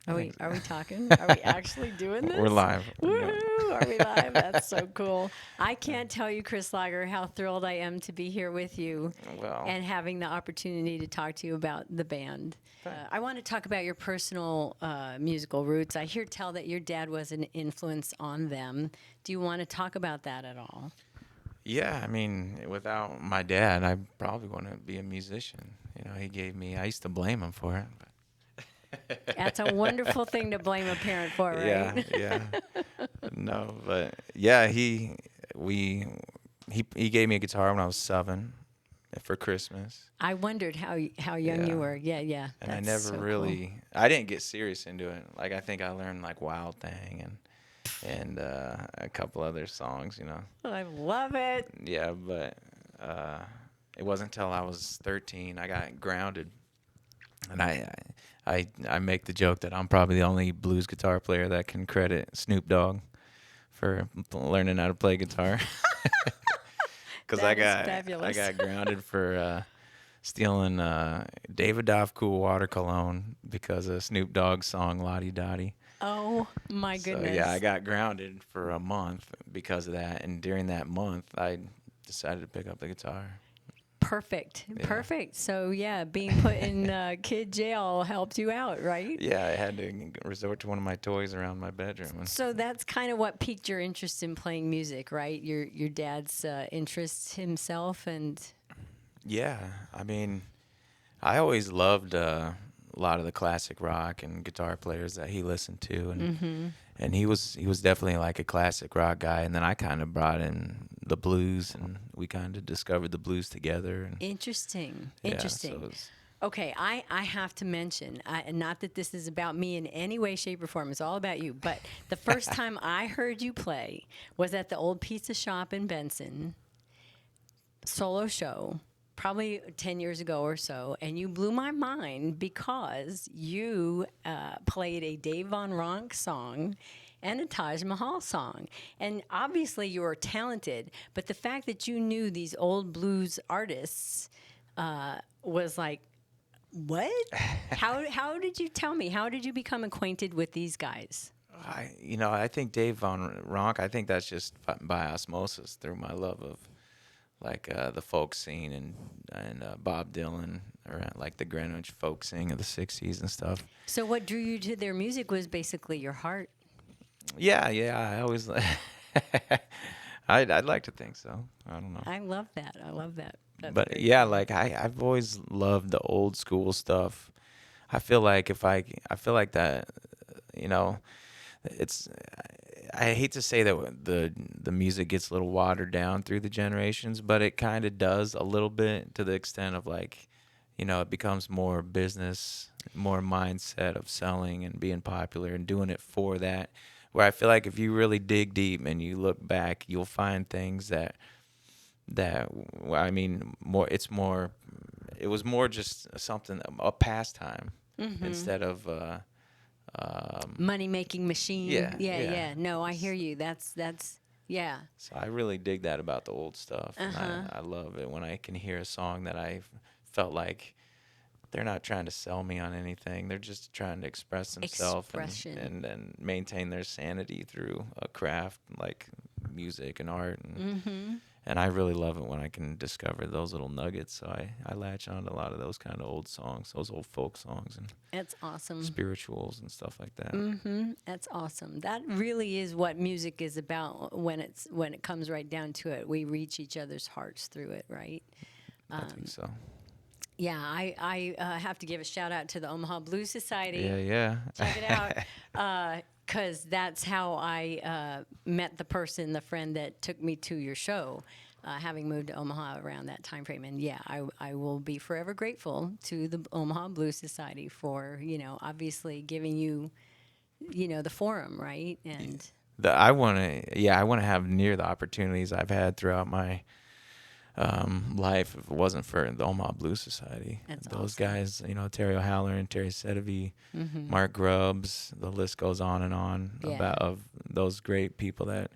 Are we talking? Are we actually doing this? We're live. No. Woohoo! Are we live? That's so cool. I can't tell you, Kris Lager, how thrilled I am to be here with you Well, and having the opportunity to talk to you about the band. I want to talk about your personal musical roots. I hear tell that your dad was an influence on them. Do you want to talk about that at all? yeah, I mean, without my dad, I probably wouldn't be a musician. He gave me, I used to blame him for it. That's a wonderful thing to blame a parent for, Yeah, right? yeah. No, but yeah, he gave me a guitar when I was 7 for Christmas. I wondered how young you Yeah. were. Yeah, yeah. And I That's never so cool. really, I didn't get serious into it. Like, I think I learned like Wild Thing and a couple other songs. I love it. Yeah, but it wasn't until I was 13 I got grounded, and I make the joke that I'm probably the only blues guitar player that can credit Snoop Dogg for learning how to play guitar, because That is fabulous. I got grounded for stealing David Doff Cool Water Cologne because of Snoop Dogg's song Lottie Dottie. Oh my So goodness. yeah, I got grounded for a month because of that, and during that month, I decided to pick up the guitar. Perfect. Yeah. Perfect. So yeah, being put in kid jail helped you out, right? Yeah, I had to resort to one of my toys around my bedroom. So that's kind of what piqued your interest in playing music, right? Your dad's interest himself, and Yeah, I mean, I always loved a lot of the classic rock and guitar players that he listened to, and he was definitely like a classic rock guy. And then I kind of brought in the blues, and we kind of discovered the blues together. And interesting. yeah, Interesting. so it was, Okay, I have to mention, not that this is about me in any way, shape, or form. It's all about you. But the first time I heard you play was at the old pizza shop in Benson, solo show, probably 10 years ago or so. And you blew my mind because you played a Dave Von Ronk song and a Taj Mahal song. And obviously you were talented, but the fact that you knew these old blues artists was like, what? How did you tell me? How did you become acquainted with these guys? I think Dave Von Ronk, I think that's just by osmosis through my love of like the folk scene and Bob Dylan, or like the Greenwich folk scene of the '60s and stuff. So what drew you to their music was basically your heart. Yeah, I always, I'd like to think so. I don't know. I love that. I love that. That's But very yeah, cool. like I've always loved the old school stuff. I feel like I feel like that, you know, it's, I hate to say that the music gets a little watered down through the generations, but it kind of does a little bit, to the extent of like, it becomes more business, more mindset of selling and being popular and doing it for that. Where I feel like if you really dig deep and you look back, you'll find things well, I mean, it was more just something, a pastime, instead of Money making machine. yeah, Yeah, yeah. yeah. No, I hear you. That's yeah. So I really dig that about the old stuff. And Uh-huh. I love it when I can hear a song that I felt like they're not trying to sell me on anything. They're just trying to express themselves Expression. and maintain their sanity through a craft like music and art. And I really love it when I can discover those little nuggets. So I latch on to a lot of those kind of old songs, those old folk songs and That's awesome. spirituals and stuff like that. That's awesome. That really is what music is about when it comes right down to it. We reach each other's hearts through it, right? I think so. Yeah, I have to give a shout out to the Omaha Blues Society. Yeah. Check it out. Because that's how I met the friend that took me to your show, having moved to Omaha around that time frame. And yeah, I will be forever grateful to the Omaha Blues Society for, obviously giving you, the forum, right? And I want to have near the opportunities I've had throughout my life if it wasn't for the Omaha Blues Society. That's Those awesome. guys, Terry O'Halloran and Terry Sedevy, Mark Grubbs, the list goes on and on Yeah. of those great people that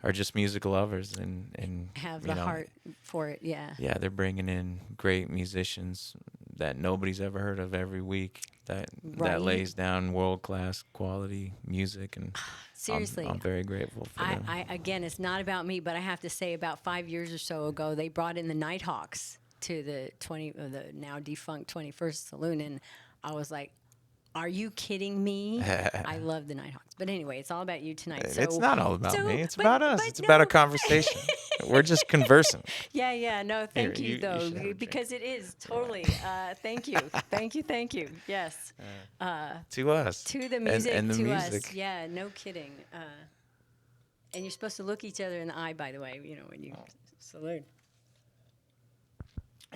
are just musical lovers and have the heart for it, yeah. Yeah, they're bringing in great musicians that nobody's ever heard of every week that Right. lays down world class quality music, and Seriously. I'm very grateful for them. I again, it's not about me, but I have to say, about 5 years or so ago, they brought in the Nighthawks to the the now defunct 21st Saloon, and I was like, "Are you kidding me?" I love the Nighthawks, but anyway, it's all about you tonight. So It's not all about me. It's but- about us. but It's about a no. conversation. We're just conversing. Yeah. No, thank Here, you, you though, should have a drink. because it is totally. Thank you, thank you. Yes, To us. to the music, and the to music. us. Yeah, no kidding. And you're supposed to look each other in the eye, by the way. When you salute.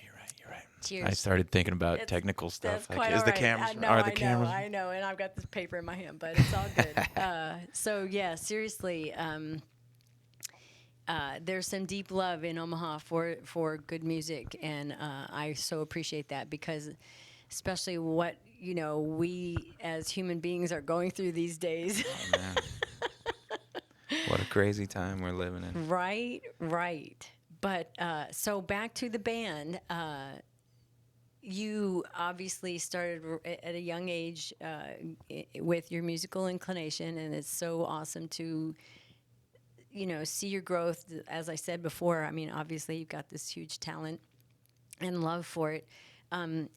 You're right. Cheers. I started thinking about It's- technical stuff. That's Like, quite is all the right. cameras? I know, Are the cameras? I know, and I've got this paper in my hand, but it's all good. So yeah, seriously, there's some deep love in Omaha for good music, and I so appreciate that, because especially what we as human beings are going through these days. Oh, man. What a crazy time we're living in. Right. But so back to the band. You obviously started at a young age with your musical inclination, and it's so awesome to, see your growth. As I said before, I mean, obviously you've got this huge talent and love for it.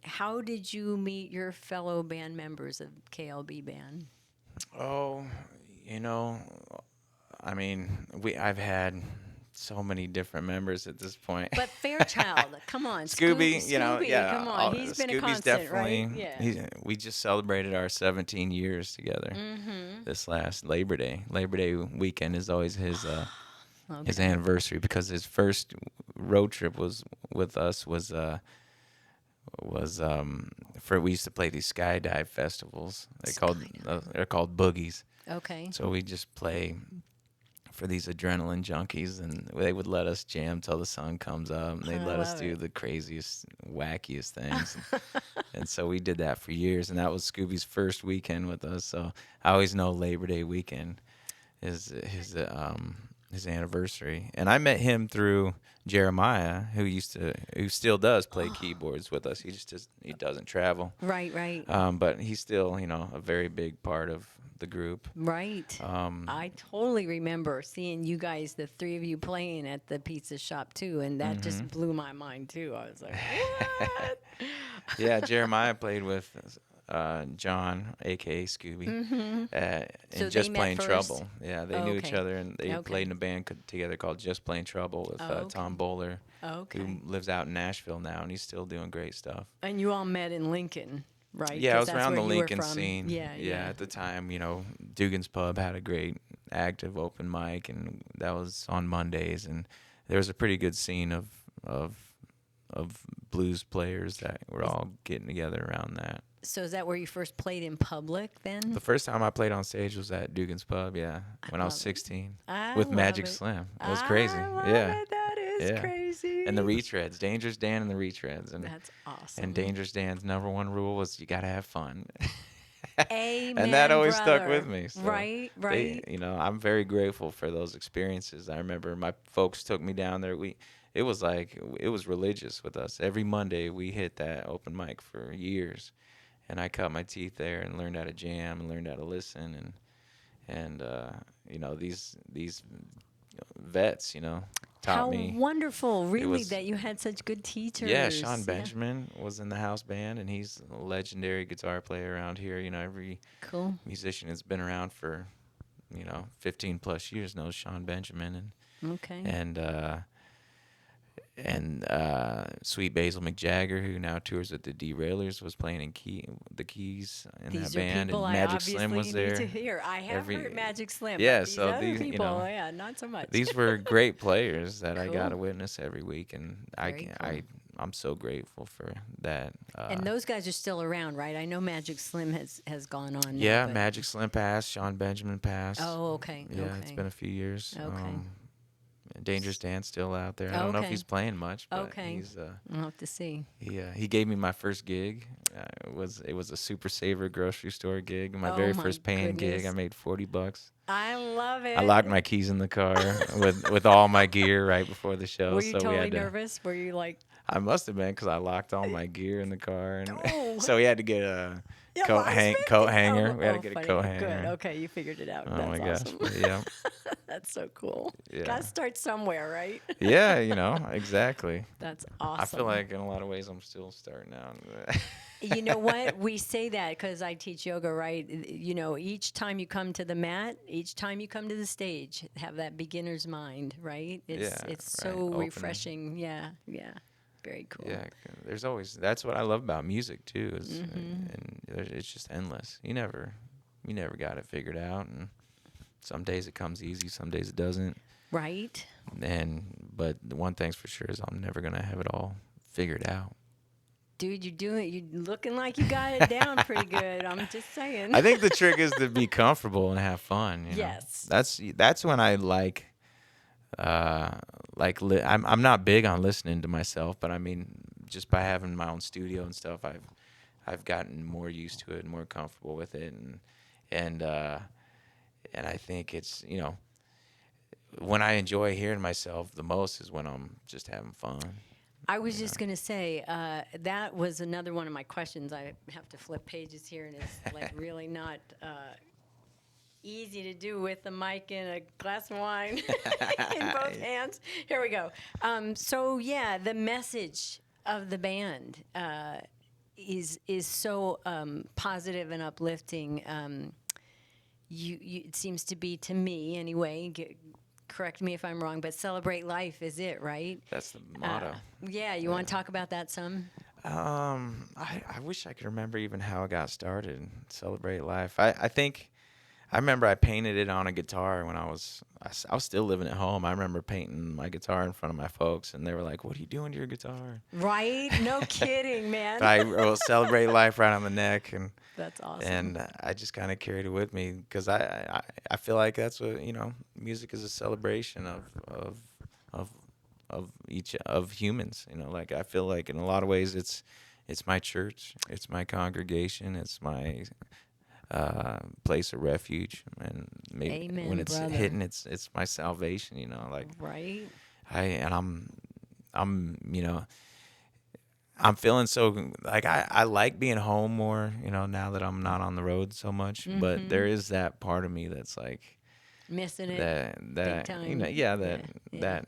How did you meet your fellow band members of KLB Band? Oh, I mean, I've had so many different members at this point. But Fairchild, come on, Scooby, Scooby, yeah, come on, he's been a Scooby's constant, definitely. right? Yeah. We just celebrated our 17 years together. This last Labor Day. Labor Day weekend is always his anniversary, because his first road trip was with us was we used to play these skydive festivals. They're called boogies. Okay. So we just play for these adrenaline junkies, and they would let us jam till the sun comes up, and they'd let us love do it. the craziest, wackiest things. And so we did that for years, and that was Scooby's first weekend with us. So I always know Labor Day weekend is his anniversary. And I met him through Jeremiah, who still does play keyboards with us. He doesn't travel. Right. But he's still, a very big part of the group. Right. I totally remember seeing you guys, the three of you, playing at the pizza shop too, and that just blew my mind too. I was like, what? Yeah, Jeremiah played with John, aka Scooby, and So Just they met Plain first? Trouble. Yeah, they knew each Okay. other, and they Okay. played in a band together called Just Plain Trouble with Okay. Tom Bowler, Okay. who lives out in Nashville now, and he's still doing great stuff. And you all met in Lincoln, right? Yeah, I 'Cause was that's around the where you were Lincoln from. scene. Yeah. At the time, Dugan's Pub had a great active open mic, and that was on Mondays, and there was a pretty good scene of blues players that were all getting together around that. So is that where you first played in public then? The first time I played on stage was at Dugan's Pub, when I was love it. 16, I with love Magic it. Slim. It was crazy. I love Yeah. it. That is Yeah. crazy. And the Retreads, Dangerous Dan and the Retreads. And, That's awesome. and Dangerous Dan's number one rule was you got to have fun. Amen, And that always stuck brother. with me. So Right. I'm very grateful for those experiences. I remember my folks took me down there. It was religious with us. Every Monday we hit that open mic for years, and I cut my teeth there and learned how to jam and learned how to listen, and these vets taught How me. wonderful, really, was- that you had such good teachers. Yeah, Sean Benjamin was in the house band, and he's a legendary guitar player around here. Every Cool. musician that's been around for 15 plus years knows Sean Benjamin, Okay. and Sweet Basil McJagger, who now tours with the Derailers, was playing the keys in These that are band, people and I Magic obviously Slim was need there. to hear. I have Every- heard Magic Slim. Yeah, but these so other these, people, yeah, not so much. These were great players that I got Cool. to witness every week, and Very cool. I'm so grateful for that. And those guys are still around, right? I know Magic Slim has gone on. now, Yeah, but- Magic Slim passed, Sean Benjamin passed. Oh, okay. Yeah, okay. it's been a few years. Okay. Dangerous Dan's still out there. I don't know if Okay. he's playing much, but Okay. he's I'll have to see. he gave me my first gig. It was a Super Saver grocery store gig. My very my first paying gig. goodness. I made $40. I love it. I locked my keys in the car with all my gear right before the show. Were you so we totally had to, nervous? Were you like, I must have been, because I locked all my gear in the car, and Oh. so we had to get Yeah, coat well, I was coat 50. hanger. We had to get a Funny. coat Good. hanger. Okay, you figured it out. Oh That's my gosh. awesome. But yeah. That's so cool. Yeah. Gotta start somewhere, right? Yeah, exactly. That's I feel awesome. like in a lot of ways I'm still starting out. You know what? We say that because I teach yoga, right? Each time you come to the mat, each time you come to the stage, have that beginner's mind, right? It's Yeah, it's right. so Open. refreshing. Yeah, yeah. Very cool. Yeah, there's always that's what I love about music too is Mm-hmm. and it's just endless. You never got it figured out, and some days it comes easy, some days it doesn't. Right? But the one thing's for sure is I'm never gonna have it all figured out. Dude, you're looking like you got it down pretty good. I'm just saying. I think the trick is to be comfortable and have fun. Yes. That's when I I'm not big on listening to myself, but I mean, just by having my own studio and stuff, I've gotten more used to it and more comfortable with it, and I think it's when I enjoy hearing myself the most is when I'm just having fun. I was just going to say, that was another one of my questions. I have to flip pages here, and it's like really not easy to do with the mic and a glass of wine in both hands. Here we go. So yeah, the message of the band is so positive and uplifting. It seems to be, to me anyway. Correct me if I'm wrong, but celebrate life is it, right? That's the motto. Yeah, you want to talk about that some? I wish I could remember even how it got started. Celebrate life. I think I remember I painted it on a guitar when I was still living at home. I remember painting my guitar in front of my folks, and they were like, "What are you doing to your guitar?" Right? No kidding, man. I wrote "Celebrate Life" right on the neck, and That's awesome. and I just kind of carried it with me because I feel like that's what music is a celebration of each of humans. Like I feel like in a lot of ways it's my church, it's my congregation, it's my place of refuge, and maybe Amen, when it's brother. hitting, it's my salvation. Like Right? I'm I'm feeling so like I like being home more, now that I'm not on the road so much. But there is that part of me that's like Missing it. that time. that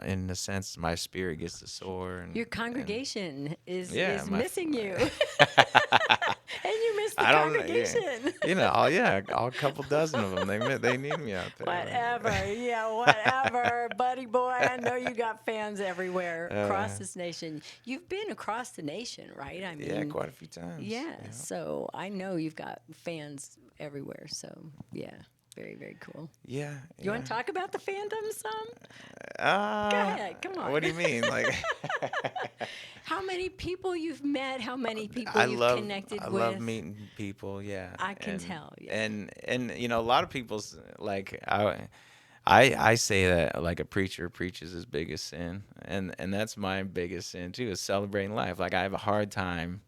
in a sense my spirit gets to soar. And Your congregation is my- missing you. And you miss the congregation. all couple dozen of them. They need me out there. Whatever, buddy boy. I know you got fans everywhere across this nation. You've been across the nation, right? I mean, quite a few times. Yeah, so I know you've got fans everywhere. So yeah, very, very cool. Yeah. You want to talk about the fandom some? Go Go ahead, come on. What do you mean? Like, How many people you've met? How many people I you've love connected I with? love meeting people. Yeah, I can tell, yeah. And a lot of people's like I say that like a preacher preaches his biggest sin, and that's my biggest sin too, is celebrating life. Like I have a hard time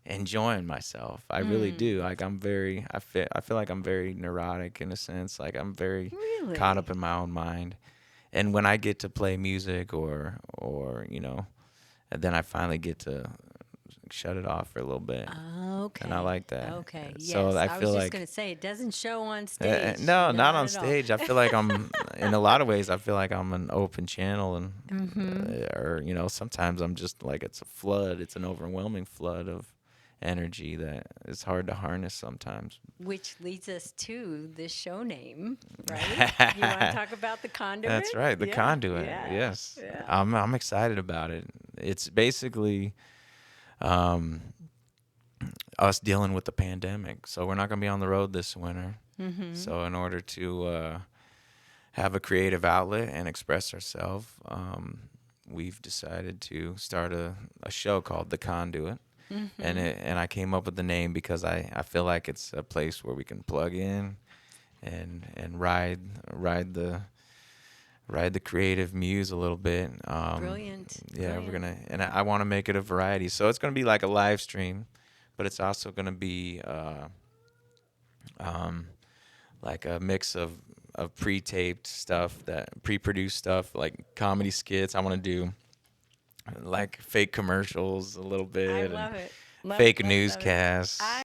enjoying myself. I really do. Like I feel like I'm very neurotic in a sense. Like I'm very Really? caught up in my own mind. And when I get to play music or and then I finally get to shut it off for a little bit. Okay. And I like that. Okay. Yes. So I feel was just like going to say it doesn't show on stage. no, not on at all. stage. I feel like I'm in a lot of ways. I feel like I'm an open channel, and or sometimes I'm just like it's a flood. It's an overwhelming flood of energy that is hard to harness sometimes. Which leads us to the show name, right? You want to talk about the Conduit? That's right, the Conduit. Yeah. Yes, Yeah. I'm excited about it. It's basically us dealing with the pandemic. So we're not going to be on the road this winter. Mm-hmm. So in order to have a creative outlet and express ourselves, we've decided to start a show called The Conduit. Mm-hmm. And I came up with the name because I feel like it's a place where we can plug in and ride the creative muse a little bit. Brilliant. Yeah, Brilliant. I want to make it a variety. So it's going to be like a live stream, but it's also going to be like a mix of pre-taped stuff, pre-produced stuff, like comedy skits. I want to do like fake commercials a little bit. I love it. Love, fake love, love it. newscasts. I